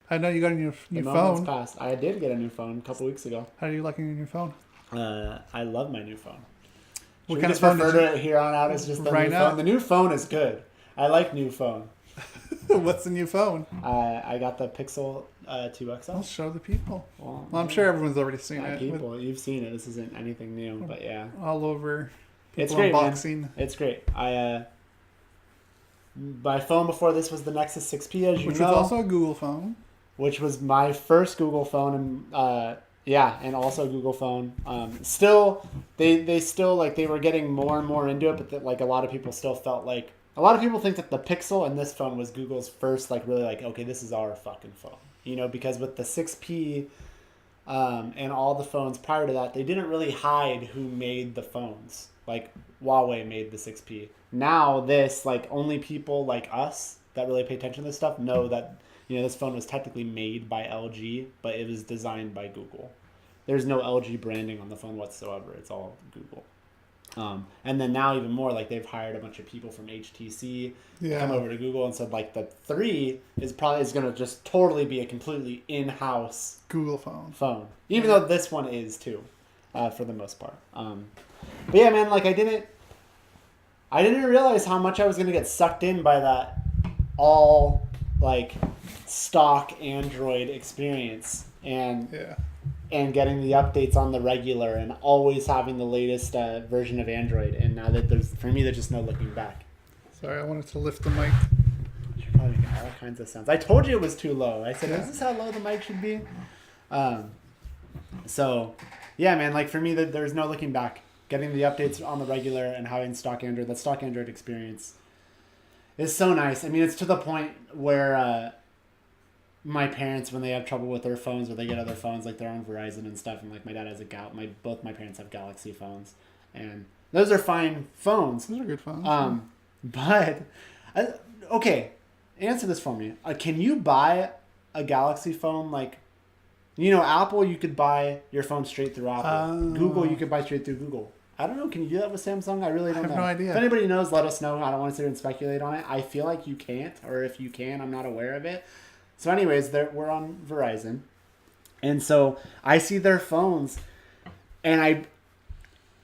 I know you got a new The phone. moment's passed. I did get a new phone a couple weeks ago. How are you liking your new phone? I love my new phone. What Should we kind of just phone refer did to it here on out as just the right new now? phone? The new phone is good. I like new phone. you? What's the new phone? I got the Pixel 2 XL. I'll show the people. Well, I'm sure everyone's already seen it. people, you've seen it. This isn't anything new, but yeah, All over. People it's great, unboxing. man. It's great. My phone before this was the Nexus 6P, as you Which know, was also a Google phone. which was my first Google phone, and and also Google phone. Still, they still like they were getting more and more into it, but like a lot of people still felt like a lot of people think that the Pixel and this phone was Google's first like really like okay, this is our fucking phone, because with the 6P. And all the phones prior to that, they didn't really hide who made the phones. Like Huawei made the 6P. Now this, like only people like us that really pay attention to this stuff know that this phone was technically made by LG, but it was designed by Google. There's no LG branding on the phone whatsoever. It's all Google. And then now even more, like they've hired a bunch of people from HTC to come over to Google and said like the 3 is going to just totally be a completely in-house Google phone. Even though this one is too, for the most part. But yeah, man, like I didn't realize how much I was going to get sucked in by that all like stock Android experience and getting the updates on the regular and always having the latest version of Android. And now that there's just no looking back. Sorry, I wanted to lift the mic. You're probably making all kinds of sounds. I told you it was too low. I said, is this how low the mic should be? So, yeah, man, like for me, there's no looking back. Getting the updates on the regular and having stock Android, that stock Android experience is so nice. I mean, it's to the point where my parents, when they have trouble with their phones or they get other phones, like they're on Verizon and stuff, and like my dad has both my parents have Galaxy phones, and those are fine phones. Those are good phones. But okay, answer this for me. Can you buy a Galaxy phone like? Apple, you could buy your phone straight through Apple. Google, you could buy straight through Google. I don't know. Can you do that with Samsung? I really don't know. I have no idea. If anybody knows, let us know. I don't want to sit here and speculate on it. I feel like you can't, or if you can, I'm not aware of it. So anyways, we're on Verizon. And so I see their phones, and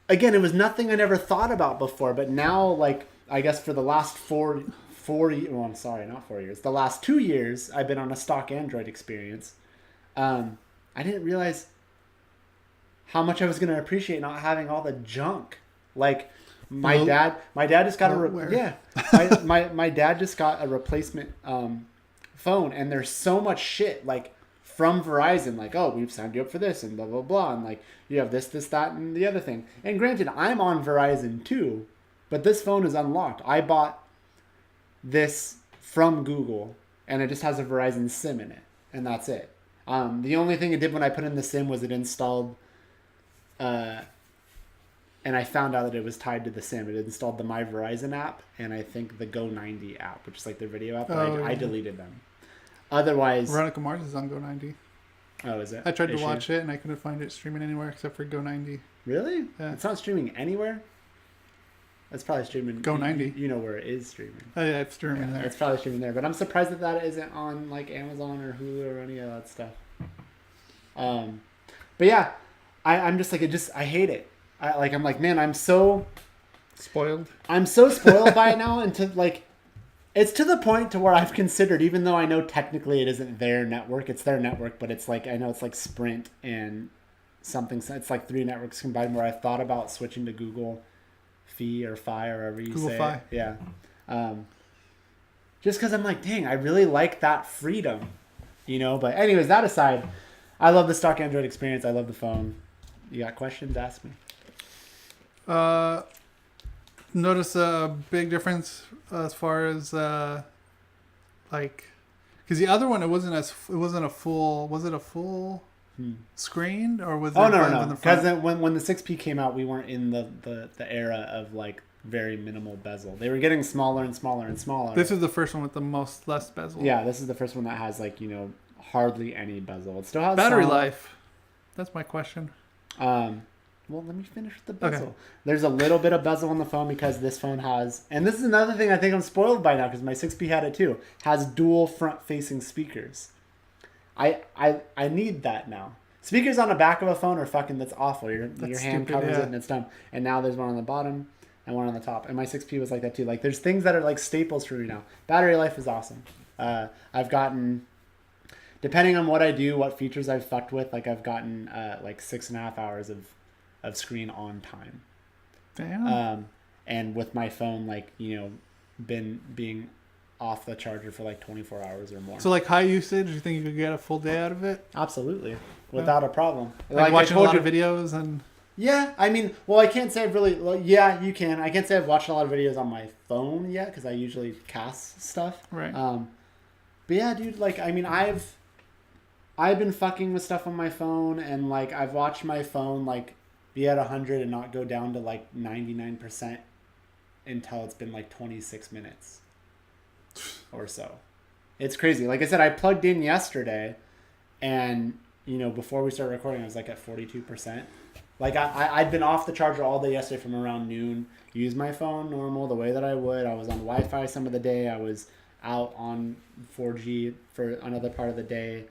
again, it was nothing I never thought about before, but now, like, I guess for the last I'm sorry, not 4 years. The last 2 years, I've been on a stock Android experience. I didn't realize how much I was going to appreciate not having all the junk. Like my dad just got my dad just got a replacement phone, and there's so much shit like from Verizon, like, oh, we've signed you up for this and blah blah blah, and like you have this, that, and the other thing. And granted, I'm on Verizon too, but this phone is unlocked. I bought this from Google, and it just has a Verizon SIM in it, and that's it. The only thing it did when I put in the SIM was it installed, and I found out that it was tied to the SIM. It installed the My Verizon app and I think the Go90 app, which is like their video app. I deleted them. Otherwise, Veronica Mars is on Go90. Oh, is it? I tried to watch it and I couldn't find it streaming anywhere except for Go90. Really? Yeah. It's not streaming anywhere? It's probably streaming. Go90. You know where it is streaming. Oh yeah, it's streaming there. It's probably streaming there, but I'm surprised that isn't on like Amazon or Hulu or any of that stuff. But yeah, I'm just like I hate it. I'm like, man, I'm so spoiled. I'm so spoiled by it now, and it's to the point to where I've considered, even though I know technically it isn't their network, it's their network, but it's like I know it's like Sprint and something. It's like 3 networks combined. Where I've thought about switching to Google Fi or Fi or however you say it. Yeah. Just because I'm like, dang, I really like that freedom, But anyways, that aside, I love the stock Android experience. I love the phone. You got questions? Ask me. Notice a big difference as far as because the other one it wasn't a full. Was it a full screen or was it? No. Because when the 6P came out, we weren't in the era of like very minimal bezel. They were getting smaller and smaller and smaller. This is the first one with the less bezel. Yeah, this is the first one that has like hardly any bezel. It still has battery life. That's my question. Well, let me finish with the bezel. Okay. There's a little bit of bezel on the phone because this phone has, and this is another thing I think I'm spoiled by now because my 6P had it too, has dual front-facing speakers. I need that now. Speakers on the back of a phone are fucking, that's awful. Your hand covers it and it's dumb. And now there's one on the bottom and one on the top. And my 6P was like that too. Like there's things that are like staples for me now. Battery life is awesome. I've gotten, depending on what I do, what features I've fucked with, like I've gotten like 6.5 hours of screen on time. Damn. And with my phone, like, you know, being off the charger for like 24 hours or more. So like high usage, do you think you could get a full day out of it? Absolutely. Without a problem. Like watching a lot of videos and... Yeah, I mean, well, I can't say I've really... Well, yeah, you can. I can't say I've watched a lot of videos on my phone yet because I usually cast stuff. Right. But yeah, dude, like, I mean, I've been fucking with stuff on my phone and like I've watched my phone like be at 100 and not go down to like 99% until it's been like 26 minutes or so. It's crazy. Like I said, I plugged in yesterday and, you know, before we started recording, I was like at 42%. Like I'd been off the charger all day yesterday from around noon, used my phone normal the way that I would. I was on Wi-Fi some of the day. I was out on 4G for another part of the day.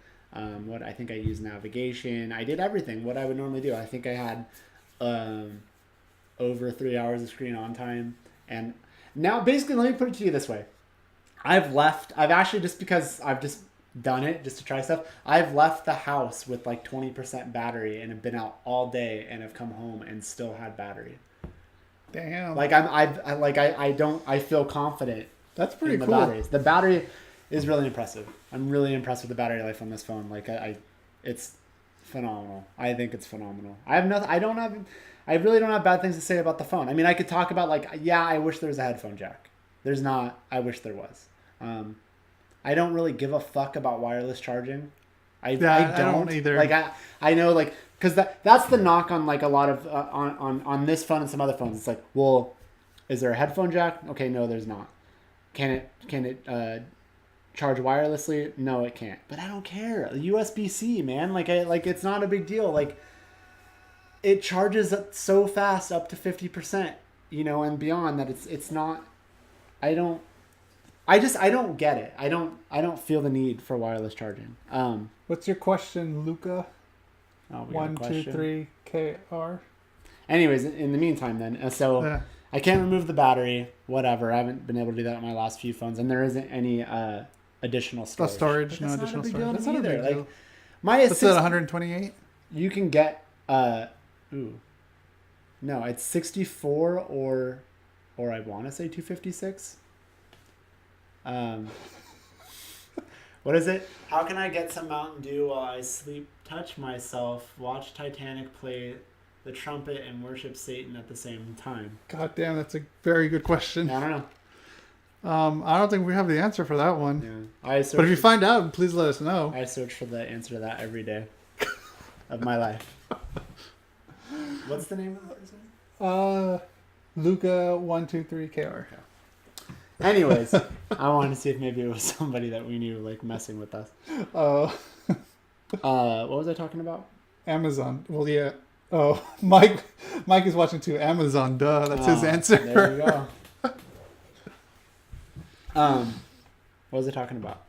What I think I used navigation. I did everything what I would normally do. I think I had over 3 hours of screen on time. And now basically, let me put it to you this way. I've actually, just because I've just done it just to try stuff, I've left the house with like 20% battery and have been out all day and have come home and still had battery. Damn. Like I feel confident. That's pretty in cool. The batteries. The battery is really impressive. I'm really impressed with the battery life on this phone. Like it's phenomenal. I think it's phenomenal. I really don't have bad things to say about the phone. I mean, I could talk about like, yeah, I wish there was a headphone jack. There's not. I wish there was. I don't really give a fuck about wireless charging. I don't either. Like I know, like, because that's the knock on like a lot of on this phone and some other phones. It's like, well, is there a headphone jack? Okay, no, there's not. Can it charge wirelessly? No, it can't. But I don't care. USB-C, man. Like it's not a big deal. Like it charges so fast up to 50%, you know, and beyond that. It's not. I don't get it. I don't feel the need for wireless charging. What's your question, Luca? 123 KR. Anyways, in the meantime, then, I can't remove the battery. Whatever. I haven't been able to do that on my last few phones, and there isn't any additional storage. No additional storage. That's not a big deal. Like, my what's that? 128. You can get no, it's 64 or I want to say 256. What is it? How can I get some Mountain Dew while I sleep, touch myself, watch Titanic play the trumpet, and worship Satan at the same time? God damn, that's a very good question. I don't know. I don't think we have the answer for that one. Yeah. But if you find out, please let us know. I search for the answer to that every day of my life. What's the name of the person? Luca 123 KR. Okay. Anyways, I wanted to see if maybe it was somebody that we knew, like, messing with us. Oh. What was I talking about? Amazon. Well, yeah. Oh, Mike is watching too. Amazon, duh. That's his answer. There you go. What was I talking about?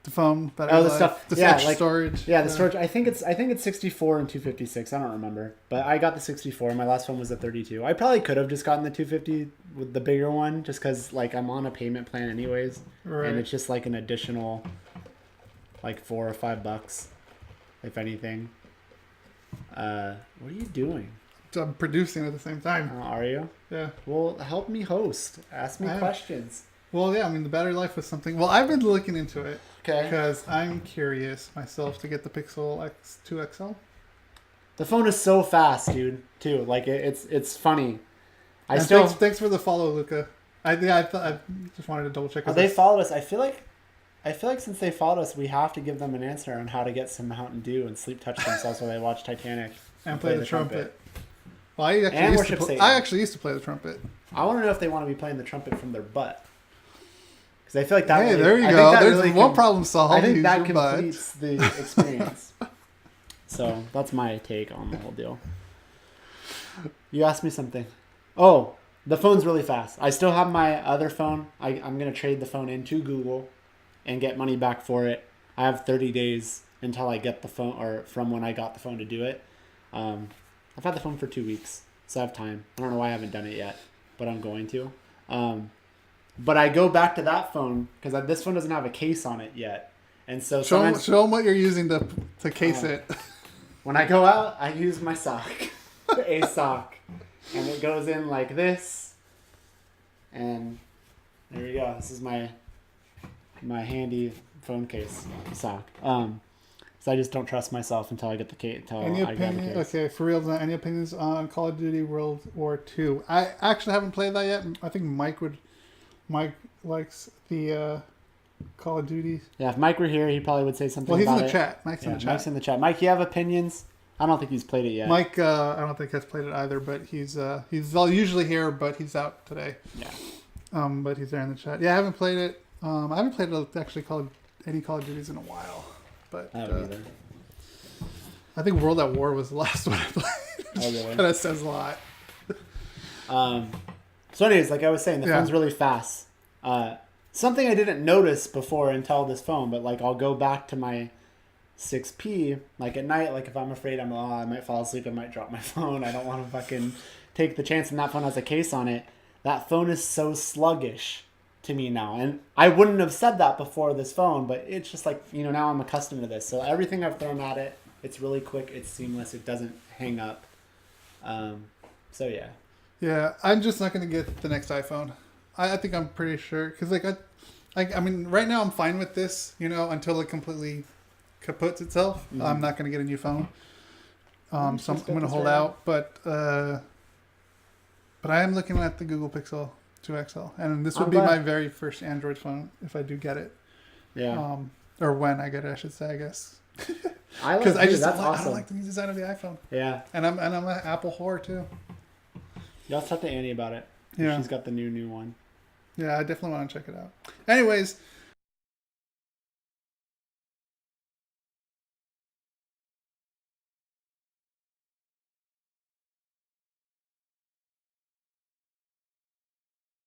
The phone, battery life, stuff. the extra storage. Yeah, the storage. I think it's 64 and 256. I don't remember, but I got the 64. My last phone was the 32. I probably could have just gotten the 250 with the bigger one, just because like I'm on a payment plan anyways, right. And it's just like an additional, like $4 or $5, if anything. What are you doing? So I'm producing at the same time. Are you? Yeah. Well, help me host. Ask me questions. Well, yeah. I mean, the battery life was something. Well, I've been looking into it. Okay. Because I'm curious myself to get the Pixel X2 XL. The phone is so fast, dude. Too like it's funny. Thanks for the follow, Luca. I just wanted to double check. They followed us. I feel like since they followed us, we have to give them an answer on how to get some Mountain Dew and sleep touch themselves while they watch Titanic and play the trumpet. Well, I actually used to play the trumpet. I want to know if they want to be playing the trumpet from their butt. Because I feel like that. Hey, there you go. There's one problem solved. I think that completes the experience. So that's my take on the whole deal. You asked me something. Oh, the phone's really fast. I still have my other phone. I'm going to trade the phone into Google and get money back for it. I have 30 days until I get the phone, or from when I got the phone to do it. I've had the phone for 2 weeks, so I have time. I don't know why I haven't done it yet, but I'm going to. But I go back to that phone because this phone doesn't have a case on it yet. And so show them what you're using to case it. When I go out, I use my sock, a sock, and it goes in like this. And there you go. This is my handy phone case sock. So I just don't trust myself until I get the case. Okay, for real. Any opinions on Call of Duty World War II? I actually haven't played that yet. I think Mike likes the Call of Duty. Yeah, if Mike were here, he probably would say something. Well, he's about in the it. chat. Mike's in the chat. Mike, you have opinions? I don't think he's played it yet. Mike, I don't think has played it either, but he's usually here, but he's out today. Yeah. But he's there in the chat. Yeah, I haven't played it. I haven't played actually any Call of Duties in a while. But I haven't either. I think World at War was the last one I played. Oh, really? That says a lot. So anyways, like I was saying, the phone's really fast. Something I didn't notice before until this phone, but like I'll go back to my 6P, like at night, like if I'm afraid I might fall asleep, I might drop my phone. I don't want to fucking take the chance, and that phone has a case on it. That phone is so sluggish to me now. And I wouldn't have said that before this phone, but it's just like, now I'm accustomed to this. So everything I've thrown at it, it's really quick, it's seamless, it doesn't hang up. So yeah. Yeah, I'm just not going to get the next iPhone. I think I'm pretty sure. Because, I mean, right now I'm fine with this, until it completely kaputs itself. Mm-hmm. I'm not going to get a new phone. So I'm going to hold out. But I am looking at the Google Pixel 2 XL. And this would be my very first Android phone if I do get it. Yeah. Or when I get it, I should say, I guess. Because I don't like the new design of the iPhone. Yeah. And I'm an Apple whore, too. Y'all talk to Annie about it. Yeah. She's got the new one. Yeah, I definitely want to check it out. Anyways,